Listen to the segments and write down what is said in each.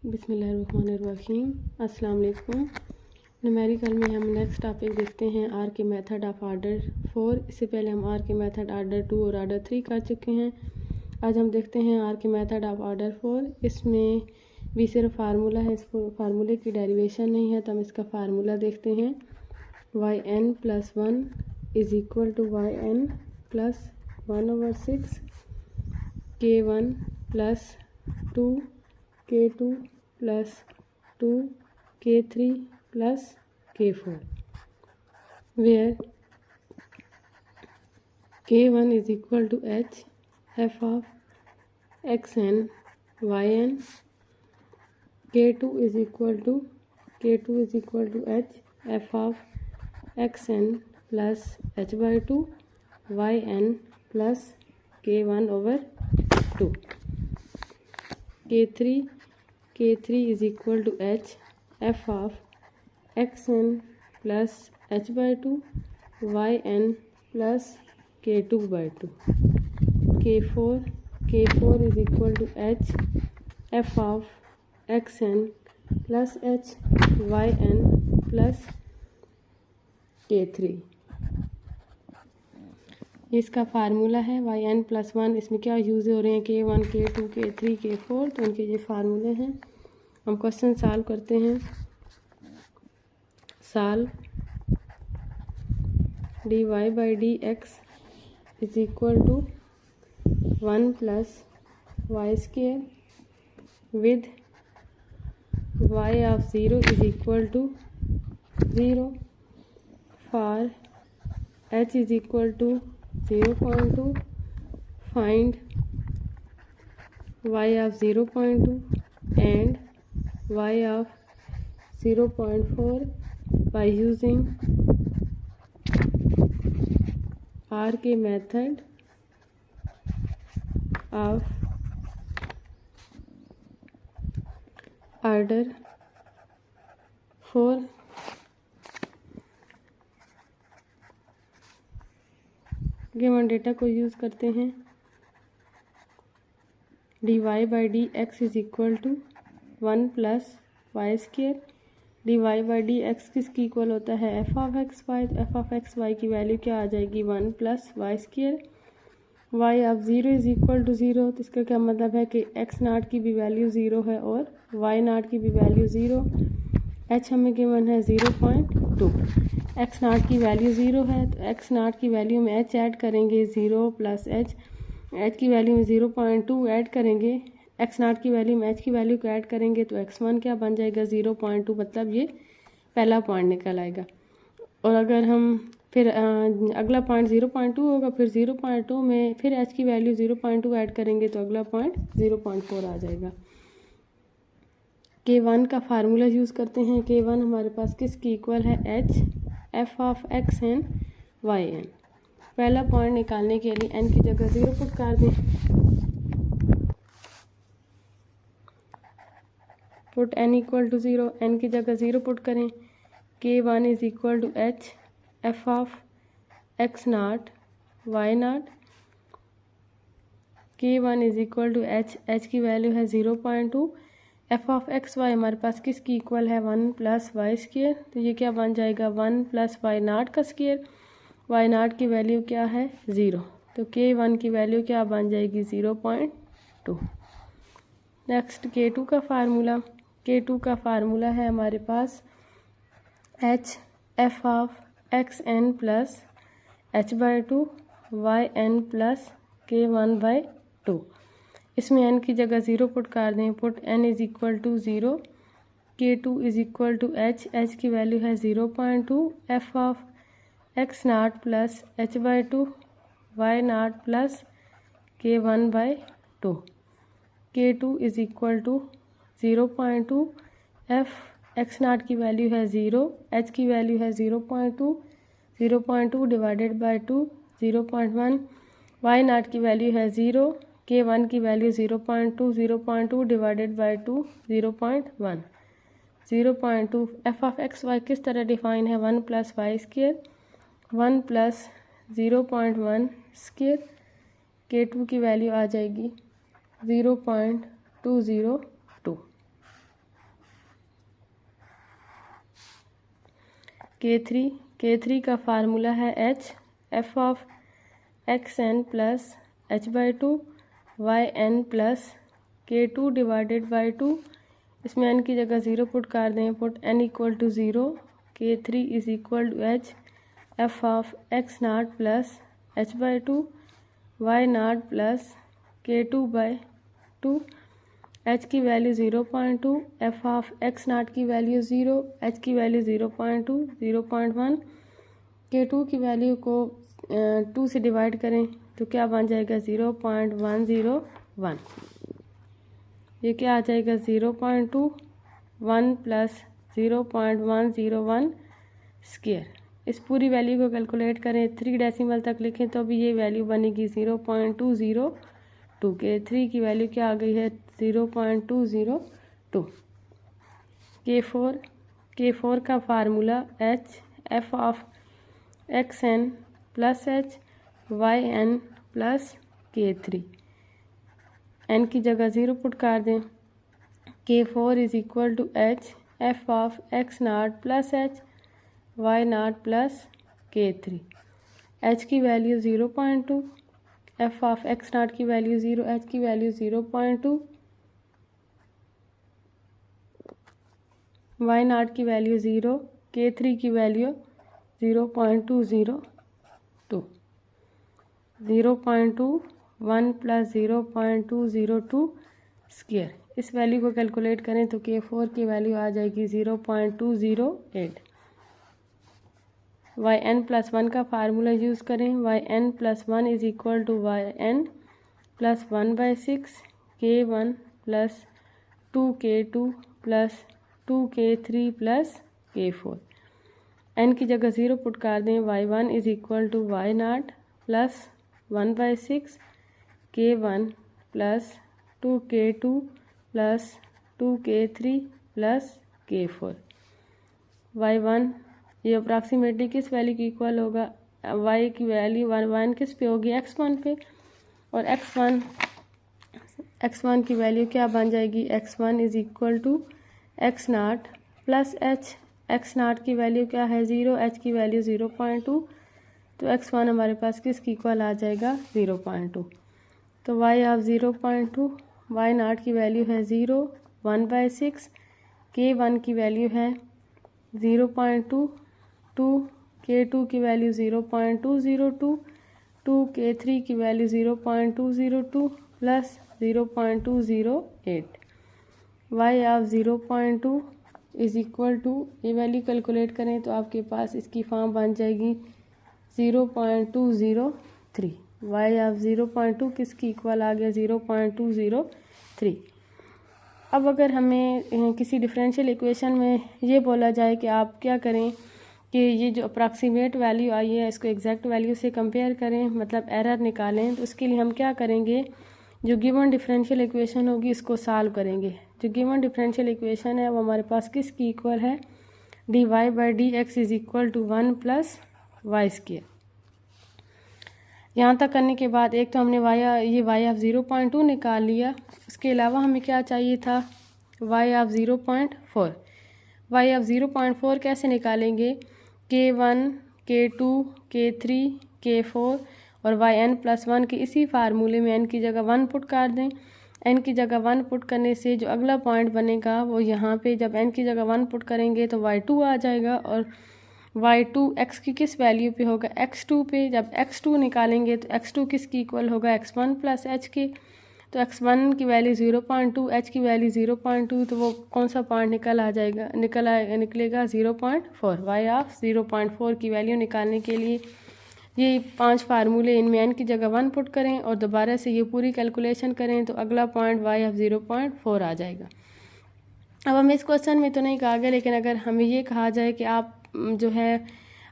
बिस्मिल्लाहिर्रहमानिर्रहीम। अस्सलाम वालेकुम। न्यूमेरिकल में हम नेक्स्ट टॉपिक देखते हैं आर के मेथड ऑफ आर्डर 4। इससे पहले हम आर के मेथड आर्डर 2 और आर्डर 3 कर चुके हैं। आज हम देखते हैं आर के मेथड ऑफ आर्डर 4। इसमें भी सिर्फ फार्मूला है, इस फार्मूले की डेरिवेशन नहीं है, तो हम इसका फार्मूला देखते हैं। Y N plus 1 is equal to y N plus 1/6 K1 plus 2 K2 plus 2 K3 plus K4, where K1 is equal to H f of xn yn, K2 is equal to H f of xn plus h by 2 yn plus K1 over 2, K3 is equal to H f of xn plus h by 2 yn plus K2 by 2, K4 is equal to H f of xn plus h yn plus K3। इसका formula है Y N plus 1। इसमें क्या use हो रहे हैं K1 K2 K3 K4, तो उनके ये फार्मूले हैं। हम क्वेश्चन सॉल्व करते हैं। Solve dy by d x is equal to 1 plus y square with y of 0 is equal to 0 for h is equal to 0.2, find y of 0.2 and y of 0.4 by using R के method of order 4। Given data को use करते हैं। D y by d x is equal to 1 plus y square. D y by d x किसकी equal होता है? F of x y. तो f of x y की value क्या आ जाएगी? 1 plus y square. Y of 0 is equal to 0। तो इसका क्या मतलब है कि एक्स नाट की भी वैल्यू 0 है और वाई नाट की भी वैल्यू 0। एच हमें गिवन है 0.2। एक्स नाट की वैल्यू 0 है, तो एक्स नाट की वैल्यू में एच ऐड करेंगे 0 प्लस एच की वैल्यू में 0.2 ऐड करेंगे। एक्स नाट की वैल्यू में एच की वैल्यू को ऐड करेंगे तो x1 क्या बन जाएगा? 0.2, मतलब ये पहला पॉइंट निकल आएगा। और अगर हम फिर अगला पॉइंट 0.2 होगा, फिर 0.2 में फिर एच की वैल्यू 0.2 ऐड करेंगे तो अगला पॉइंट 0.4 आ जाएगा। K1 का फार्मूला यूज़ करते हैं। K1 हमारे पास किसकी इक्वल है? H f of x n y n. पहला पॉइंट निकालने के लिए n की जगह 0 पुट कर दें। Put n equal to 0, n की जगह 0 पुट करें। K1 is equal to H f of x naught y naught. K1 is equal to H की वैल्यू है 0.2। एफ ऑफ एक्स वाई हमारे पास किसकी इक्वल है? 1 प्लस वाई स्क्वेयर। तो ये क्या बन जाएगा? 1 प्लस वाई नाट का स्क्वेयर। वाई नाट की वैल्यू क्या है? 0। तो K1 की वैल्यू क्या बन जाएगी? 0.2। नेक्स्ट K2 का फार्मूला। K2 का फार्मूला है हमारे पास H f of x N plus h by 2 Y N plus K1 by 2। इसमें n की जगह 0 पुट कर दें। Put n is equal to 0, K2 is equal to h की वैल्यू है 0.2, f of x naught plus h by 2 Y naught plus K1 by 2। K2 is equal to 0.2, f X naught की value है 0, h की value है 0.2 divided by 2 0.1, Y naught की value है 0, K1 की value 0.2 divided by 2 0.1। 0.2 f of x y किस तरह define है? 1 plus y square 1 plus 0.1 square. K2 की वैल्यू आ जाएगी 0.202। K3 का फार्मूला है h f of x N plus h by 2 Y N plus K2 divided by 2। इसमें n की जगह 0 पुट कर दें, put n equal to 0, K3 is equal to h f of x naught plus h by 2 Y naught plus K2 by 2। h की value 0.2, f of x naught की value 0, h की value 0.2, 0.1, K2 की value को 2 से divide करें तो क्या बन जाएगा 0.101। ये क्या आ जाएगा 0.21 प्लस 0.101 स्क्वायर। इस पूरी वैल्यू को कैलकुलेट करें, 3 डेसिमल तक लिखें तो भी ये वैल्यू बनेगी 0.202। K3 की वैल्यू क्या आ गई है 0.202। K4 का formula h f of x N plus h y N plus K3, n की जगह 0 पुट कर दें, K4 is equal to h f of x naught plus h y naught plus K3। h की value 0.2, f of x naught की value 0, h की value 0.2, y naught की value 0, K3 की value 0.202। 0.21 plus 0.202 square. इस value को calculate करें तो K4 की वैल्यू आ जाएगी 0.208। वाई एन प्लस 1 का फार्मूला यूज़ करें, y N plus 1 is equal to y N plus 1/6 K1 plus 2K2 plus 2K3 plus K4। n की जगह 0 पुट कर दें, y1 is equal to y naught plus 1/6 K1 plus 2K2 plus 2K3 plus K4। y1 ये approximately किस value की equal होगा, y की value 1 किस पे होगी x1 पे, और x1 की वैल्यू क्या बन जाएगी, x1 is equal to X naught plus h। X naught की वैल्यू क्या है 0, h की वैल्यू 0.2, तो x1 हमारे पास किसकी इक्वल आ जाएगा 0.2। तो y ऑफ 0.2, वाई नाट की वैल्यू है 0, 1/6, K1 की वैल्यू है 0.2, 2K2 की वैल्यू 0.202, 2K3 की value 0.202 plus 0.208। y of 0.2 is equal to, ये वैल्यू कैलकुलेट करें तो आपके पास इसकी फॉर्म बन जाएगी 0.203। y ऑफ 0.2 किसकी इक्वल आ गया 0.203। अब अगर हमें किसी डिफरेंशियल इक्वेशन में ये बोला जाए कि आप क्या करें कि ये जो अप्रॉक्सीमेट वैल्यू आई है इसको एग्जैक्ट वैल्यू से कंपेयर करें, मतलब एरर निकालें, तो उसके लिए हम क्या करेंगे, जो गिवन डिफरेंशियल इक्वेशन होगी इसको सॉल्व करेंगे। जो गिवन डिफरेंशियल इक्वेशन है वो हमारे पास किसकी इक्वल है, dy/dx is equal to 1 plus y square. यहाँ तक करने के बाद एक तो हमने y ऑफ 0.2 निकाल लिया, उसके अलावा हमें क्या चाहिए था y ऑफ 0.4। y ऑफ 0.4 कैसे निकालेंगे, K1 K2 K3 K4 और yn प्लस 1 के इसी फार्मूले में n की जगह 1 पुट कर दें। n की जगह 1 पुट करने से जो अगला पॉइंट बनेगा वो यहाँ पे जब n की जगह 1 पुट करेंगे तो y2 आ जाएगा, और y2 x की किस वैल्यू पे होगा, x2 पे। जब x2 निकालेंगे तो x2 किसकी इक्वल होगा x1 प्लस h के, तो x1 की वैल्यू 0.2, h की वैल्यू 0.2, तो वो कौन सा पॉइंट निकलेगा 0.4। y ऑफ 0.4 की वैल्यू निकालने के लिए ये 5 फार्मूले, इनमें n की जगह 1 पुट करें और दोबारा से ये पूरी कैलकुलेशन करें तो अगला पॉइंट y ऑफ 0.4 आ जाएगा। अब हमें इस क्वेश्चन में तो नहीं कहा गया, लेकिन अगर हमें ये कहा जाए कि आप जो है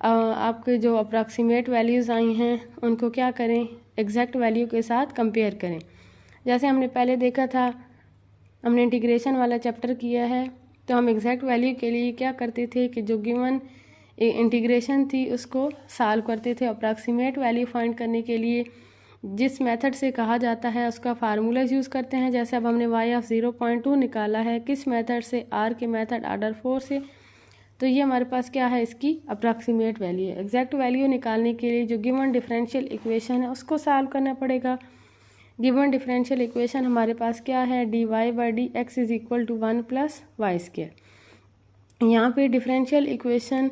आपके जो अप्रॉक्सीमेट वैल्यूज़ आई हैं उनको क्या करें, एग्जैक्ट वैल्यू के साथ कंपेयर करें। जैसे हमने पहले देखा था, हमने इंटीग्रेशन वाला चैप्टर किया है, तो हम एग्जैक्ट वैल्यू के लिए क्या करते थे कि जो गिवन इंटीग्रेशन थी उसको सॉल्व करते थे। अप्रॉक्सीमेट वैल्यू फाइंड करने के लिए जिस मेथड से कहा जाता है उसका फार्मूला यूज़ करते हैं। जैसे अब हमने y ऑफ 0.2 निकाला है, किस मेथड से, r के मेथड ऑर्डर 4 से। तो ये हमारे पास क्या है, इसकी अप्रॉक्सीमेट वैल्यू है। एग्जैक्ट वैल्यू निकालने के लिए जो गिवन डिफरेंशियल इक्वेशन है उसको सॉल्व करना पड़ेगा। गिवन डिफरेंशियल इक्वेशन हमारे पास क्या है, dy/dx is equal to 1 + y²। यहाँ पे डिफरेंशियल इक्वेशन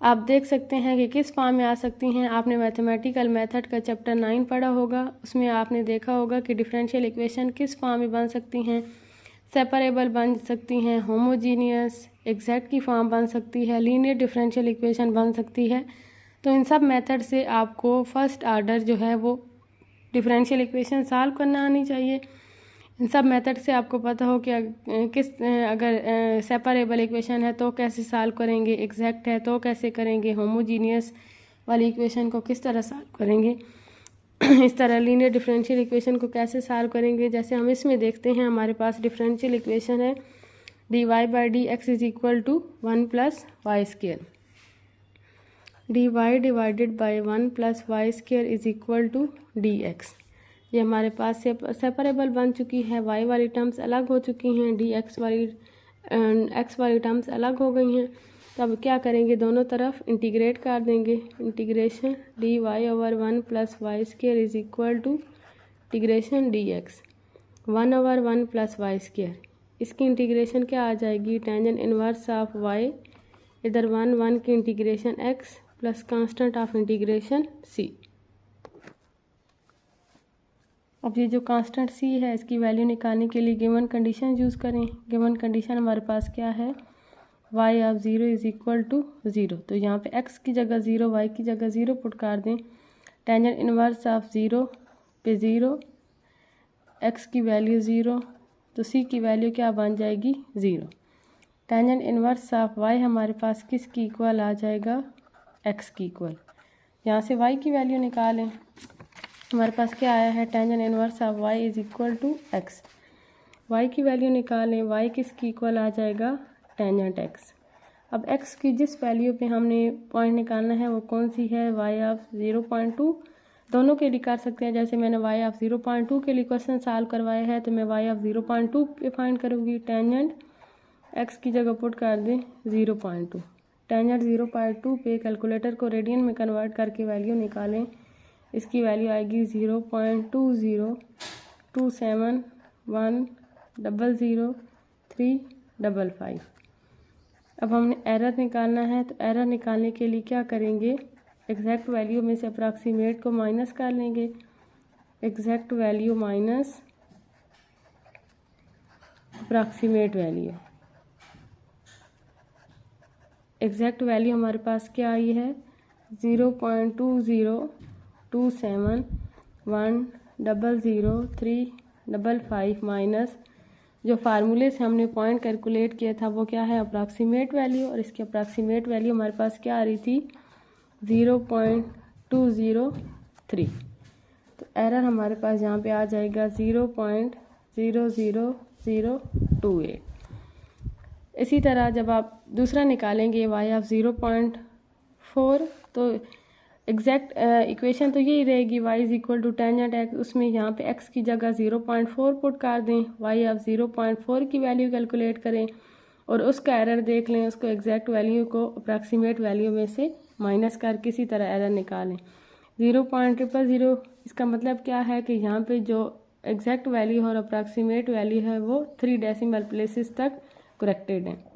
आप देख सकते हैं कि किस फॉर्म में आ सकती हैं। आपने मैथमेटिकल मेथड का चैप्टर 9 पढ़ा होगा, उसमें आपने देखा होगा कि डिफरेंशियल इक्वेशन किस फॉर्म में बन सकती हैं। सेपरेबल बन सकती हैं, होमोजीनियस, एग्जैक्ट की फॉर्म बन सकती है, लीनियर डिफरेंशियल इक्वेशन बन सकती है। तो इन सब मेथड से आपको फर्स्ट ऑर्डर जो है वो डिफरेंशियल इक्वेशन सॉल्व करना आनी चाहिए। इन सब मेथड से आपको पता हो कि अगर सेपरेबल इक्वेशन है तो कैसे सॉल्व करेंगे, एग्जैक्ट है तो कैसे करेंगे, होमोजीनियस वाली इक्वेशन को किस तरह सॉल्व करेंगे, इस तरह लीनियर डिफरेंशियल इक्वेशन को कैसे सॉल्व करेंगे। जैसे हम इसमें देखते हैं, हमारे पास डिफरेंशियल इक्वेशन है dy/dx is equal to 1 + y²। dy divided by 1 + y² is equal to dx। ये हमारे पास सेपरेबल बन चुकी है, y वाली टर्म्स अलग हो चुकी हैं, x वाली टर्म्स अलग हो गई हैं। तो अब क्या करेंगे, दोनों तरफ इंटीग्रेट कर देंगे। Integration dy/1 + y² is equal to integration dx 1/1 + y²। इसकी इंटीग्रेशन क्या आ जाएगी, टेंजेंट इनवर्स ऑफ y, इधर 1 की integration x plus constant of integration c। अब ये जो कांस्टेंट c है इसकी वैल्यू निकालने के लिए गिवन कंडीशन यूज़ करें। गिवन कंडीशन हमारे पास क्या है, y/0 इज इक्वल टू 0। तो यहाँ पे x की जगह 0, y की जगह 0 पुट कर दें। टेंजेंट इनवर्स ऑफ 0 पे 0, x की वैल्यू 0, तो c की वैल्यू क्या बन जाएगी, 0। टेंजेंट इनवर्स ऑफ y हमारे पास किसकी इक्वल आ जाएगा, x की इक्वल। यहाँ से y की वैल्यू निकालें, हमारे पास क्या आया है, tangent inverse of y is equal to x। y की वैल्यू निकालें, y किसकी इक्वल आ जाएगा, टेंजेंट x। अब x की जिस वैल्यू पे हमने पॉइंट निकालना है वो कौन सी है, y/0.2। दोनों के लिए कर सकते हैं, जैसे मैंने y/0.2 के लिए क्वेश्चन सॉल्व करवाया है तो मैं y/0.2 पे फाइंड करूँगी। टेंजेंट x की जगह पुट कर दें 0.2। टेंजेंट 0.2 पे कैलकुलेटर को रेडियन में कन्वर्ट करके वैल्यू निकालें। इसकी वैल्यू आएगी 0.20271000355। अब हमने एरर निकालना है, तो एरर निकालने के लिए क्या करेंगे, एग्जैक्ट वैल्यू में से अप्रॉक्सीमेट को माइनस कर लेंगे। Exact value minus approximate value. Exact value हमारे पास क्या आई है, 0.20271000355 माइनस जो फार्मूले से हमने पॉइंट कैलकुलेट किया था वो क्या है, अप्रॉक्सीमेट वैल्यू। और इसकी अप्रॉक्सीमेट वैल्यू हमारे पास क्या आ रही थी, 0.203। तो एरर हमारे पास यहाँ पे आ जाएगा 0.00028। इसी तरह जब आप दूसरा निकालेंगे y/0.4, तो एग्जैक्ट इक्वेशन तो यही रहेगी, y is equal to tangent x। उसमें यहाँ पे x की जगह 0.4 पुट कर दें, y/0.4 की वैल्यू कैलकुलेट करें और उसका एरर देख लें, उसको एग्जैक्ट वैल्यू को अप्रॉक्सीमेट वैल्यू में से माइनस कर किसी तरह एरर निकालें। 0.000, इसका मतलब क्या है कि यहाँ पे जो एग्जैक्ट वैल्यू और अप्रॉक्सीमेट वैल्यू है वो 3 डेसिमल प्लेसेस तक करेक्टेड हैं।